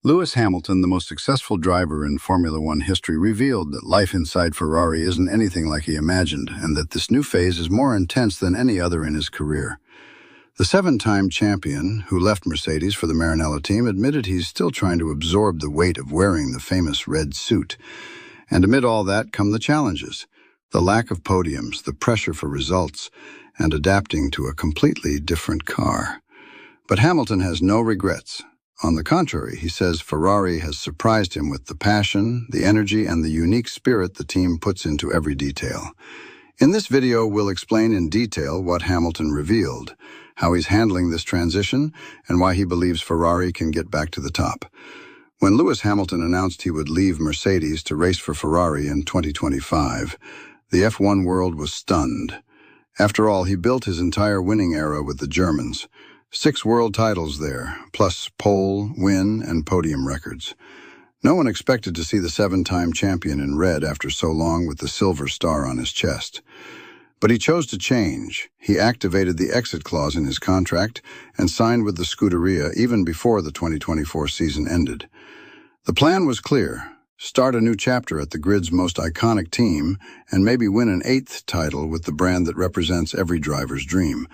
Lewis Hamilton, the most successful driver in Formula One history, revealed that life inside Ferrari isn't anything like he imagined, and that this new phase is more intense than any other in his career. The seven-time champion, who left Mercedes for the Maranello team, admitted he's still trying to absorb the weight of wearing the famous red suit. And amid all that come the challenges: the lack of podiums, the pressure for results, and adapting to a completely different car. But Hamilton has no regrets. On the contrary, he says Ferrari has surprised him with the passion, the energy, and the unique spirit the team puts into every detail. In this video, we'll explain in detail what Hamilton revealed, how he's handling this transition, and why he believes Ferrari can get back to the top. When Lewis Hamilton announced he would leave Mercedes to race for Ferrari in 2025, the F1 world was stunned. After all, he built his entire winning era with the Germans. 6 world titles there, plus pole, win, and podium records. No one expected to see the 7-time champion in red after so long with the silver star on his chest. But he chose to change. He activated the exit clause in his contract and signed with the Scuderia even before the 2024 season ended. The plan was clear: start a new chapter at the grid's most iconic team and maybe win an 8th title with the brand that represents every driver's dream.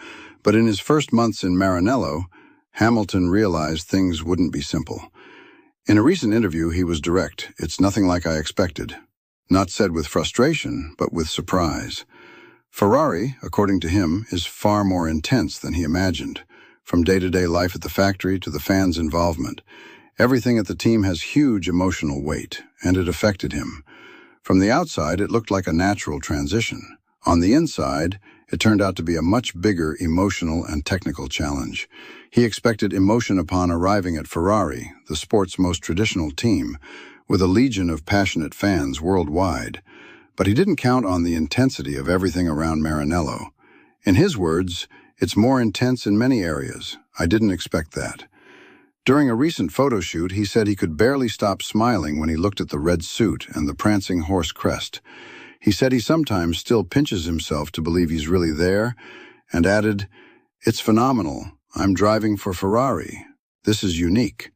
But in his first months in Maranello, Hamilton realized things wouldn't be simple. In a recent interview, he was direct. "It's nothing like I expected." Not said with frustration, but with surprise. Ferrari, according to him, is far more intense than he imagined. From day-to-day life at the factory to the fans' involvement, everything at the team has huge emotional weight, and it affected him. From the outside, it looked like a natural transition. On the inside, it turned out to be a much bigger emotional and technical challenge. He expected emotion upon arriving at Ferrari, the sport's most traditional team, with a legion of passionate fans worldwide. But he didn't count on the intensity of everything around Maranello. In his words, "It's more intense in many areas. I didn't expect that." During a recent photo shoot, he said he could barely stop smiling when he looked at the red suit and the prancing horse crest. He said he sometimes still pinches himself to believe he's really there, and added, "It's phenomenal. I'm driving for Ferrari. This is unique."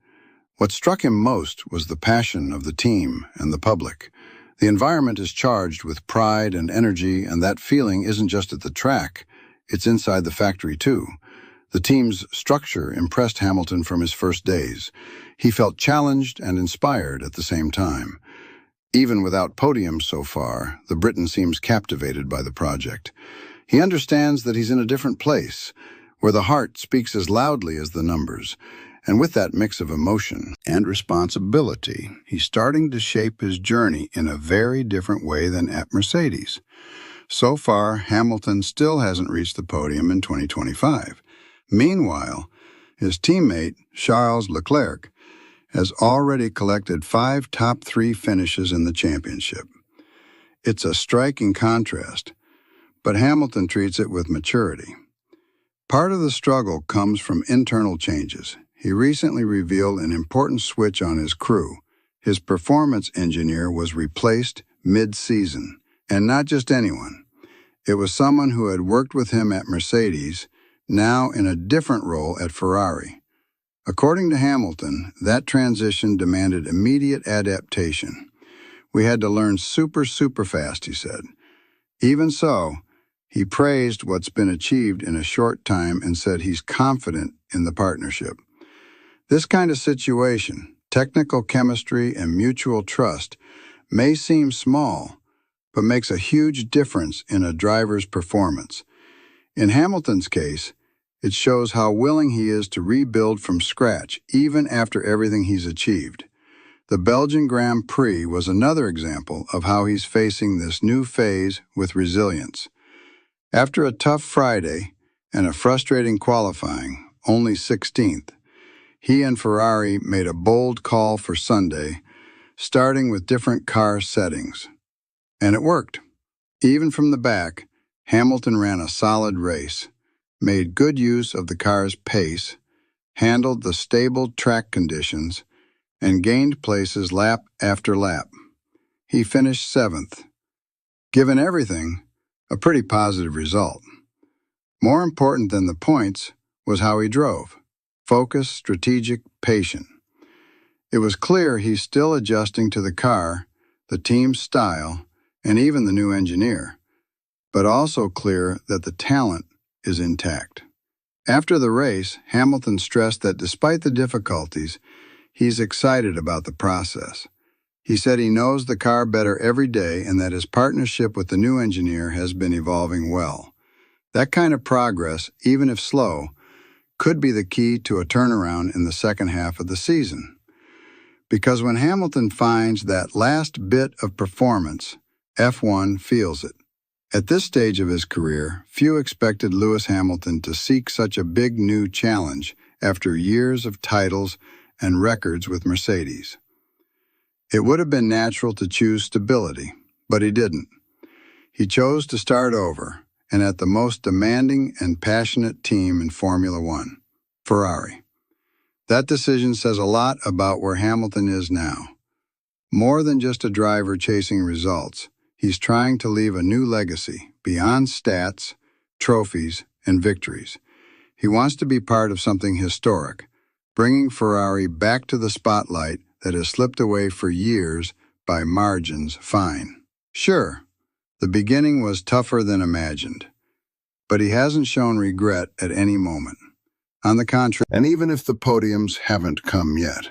What struck him most was the passion of the team and the public. The environment is charged with pride and energy, and that feeling isn't just at the track, it's inside the factory too. The team's structure impressed Hamilton from his first days. He felt challenged and inspired at the same time. Even without podiums so far, the Briton seems captivated by the project. He understands that he's in a different place, where the heart speaks as loudly as the numbers. And with that mix of emotion and responsibility, he's starting to shape his journey in a very different way than at Mercedes. So far, Hamilton still hasn't reached the podium in 2025. Meanwhile, his teammate, Charles Leclerc, has already collected 5 top 3 finishes in the championship. It's a striking contrast, but Hamilton treats it with maturity. Part of the struggle comes from internal changes. He recently revealed an important switch on his crew. His performance engineer was replaced mid-season, and not just anyone. It was someone who had worked with him at Mercedes, now in a different role at Ferrari. According to Hamilton, that transition demanded immediate adaptation. "We had to learn super fast," he said. Even so, he praised what's been achieved in a short time and said he's confident in the partnership. This kind of situation, technical chemistry and mutual trust, may seem small, but makes a huge difference in a driver's performance. In Hamilton's case, it shows how willing he is to rebuild from scratch, even after everything he's achieved. The Belgian Grand Prix was another example of how he's facing this new phase with resilience. After a tough Friday and a frustrating qualifying, only 16th, he and Ferrari made a bold call for Sunday, starting with different car settings. And it worked. Even from the back, Hamilton ran a solid race, made good use of the car's pace, handled the stable track conditions, and gained places lap after lap. He finished 7th. Given everything, a pretty positive result. More important than the points was how he drove: focused, strategic, patient. It was clear he's still adjusting to the car, the team's style, and even the new engineer, but also clear that the talent is intact. After the race, Hamilton stressed that despite the difficulties, he's excited about the process. He said he knows the car better every day and that his partnership with the new engineer has been evolving well. That kind of progress, even if slow, could be the key to a turnaround in the second half of the season. Because when Hamilton finds that last bit of performance, F1 feels it. At this stage of his career, few expected Lewis Hamilton to seek such a big new challenge after years of titles and records with Mercedes. It would have been natural to choose stability, but he didn't. He chose to start over, and at the most demanding and passionate team in Formula One, Ferrari. That decision says a lot about where Hamilton is now. More than just a driver chasing results, he's trying to leave a new legacy beyond stats, trophies, and victories. He wants to be part of something historic, bringing Ferrari back to the spotlight that has slipped away for years by margins fine. Sure, the beginning was tougher than imagined, but he hasn't shown regret at any moment. On the contrary, and even if the podiums haven't come yet,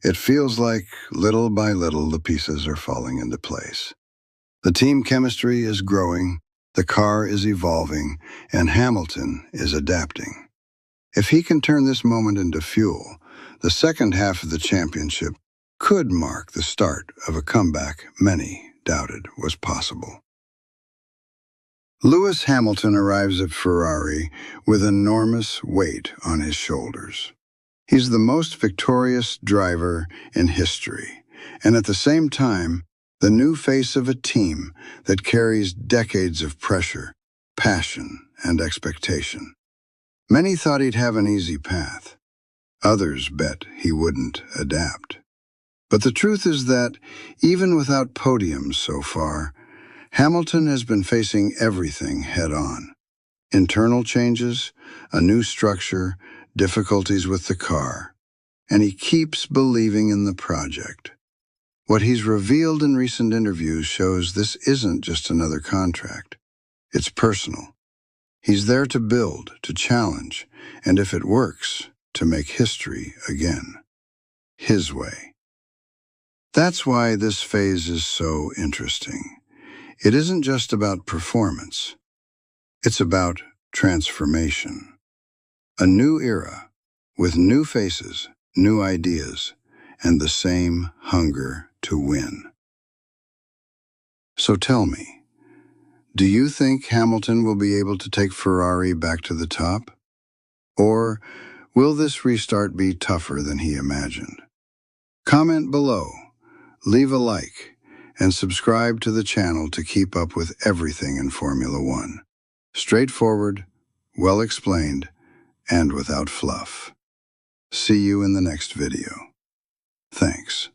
it feels like little by little the pieces are falling into place. The team chemistry is growing, the car is evolving, and Hamilton is adapting. If he can turn this moment into fuel, the second half of the championship could mark the start of a comeback many doubted was possible. Lewis Hamilton arrives at Ferrari with enormous weight on his shoulders. He's the most victorious driver in history, and at the same time, the new face of a team that carries decades of pressure, passion, and expectation. Many thought he'd have an easy path. Others bet he wouldn't adapt. But the truth is that, even without podiums so far, Hamilton has been facing everything head-on. Internal changes, a new structure, difficulties with the car, and he keeps believing in the project. What he's revealed in recent interviews shows this isn't just another contract. It's personal. He's there to build, to challenge, and if it works, to make history again. His way. That's why this phase is so interesting. It isn't just about performance. It's about transformation. A new era, with new faces, new ideas, and the same hunger to win. So tell me, do you think Hamilton will be able to take Ferrari back to the top? Or will this restart be tougher than he imagined? Comment below, leave a like, and subscribe to the channel to keep up with everything in Formula One. Straightforward, well explained, and without fluff. See you in the next video. Thanks.